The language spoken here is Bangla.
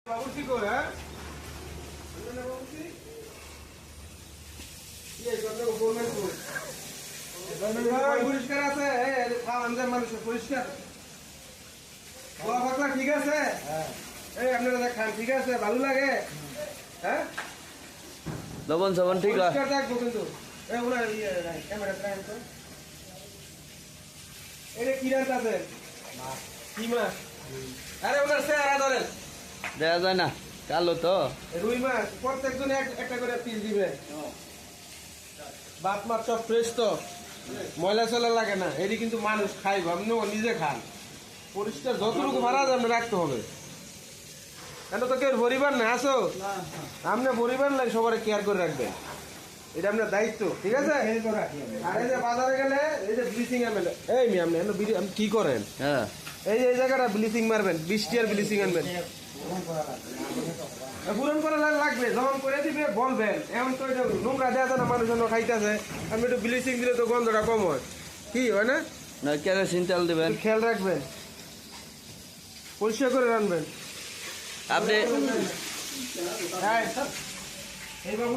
বাবুর্চি কো হ্যাঁ বাবুর্চি ये করতে গভর্নমেন্ট কো গভর্নমেন্ট পরিষ্কার আছে এই খাওয়ান যায় মানুষ পরিষ্কার খাওয়া পাকলা ঠিক আছে হ্যাঁ এই আপনারা খান ঠিক আছে ভালো লাগে হ্যাঁ লবণ সবন ঠিক আছে পরিষ্কার থাকবো কিন্তু এই ওনা ক্যামেরা ট্রাই তো এটা কি রাত আছে মাছ কি মাছ আরে ওনার চেহারা ধরেন দেখা যায় না কালো তো রুই মাছ প্রত্যেকজন একটা করে পিস দিবে বাত মাছ সব ফ্রেশ তো ময়লা চলা লাগে না এটি কিন্তু মানুষ খাইব আপনি নিজে খান পরিষ্কার যতটুকু ভাড়া আপনি রাখতে হবে কেন তো কেউ পরিবার না আসো আপনি পরিবার লাগে সবার কেয়ার করে রাখবেন এটা আপনার দায়িত্ব ঠিক আছে আর এই যে বাজারে গেলে এই যে ব্লিচিং আনবেন এই মি আপনি কি করেন হ্যাঁ এই যে এই জায়গাটা ব্লিচিং মারবেন 20 টিয়ার ব্লিচিং আনবেন পূরণ করা লাগবে যখন করে দিবে বলবেন এমন তো এটা নোংরা দেওয়া যায় না মানুষ খাইতেছে আমি একটু ব্লিচিং দিলে তো গন্ধটা কম হয় কি হয় না না কেরোসিন তেল দিবেন খেয়াল রাখবেন পরিষ্কার করে রাখবেন আপনি এই বাবু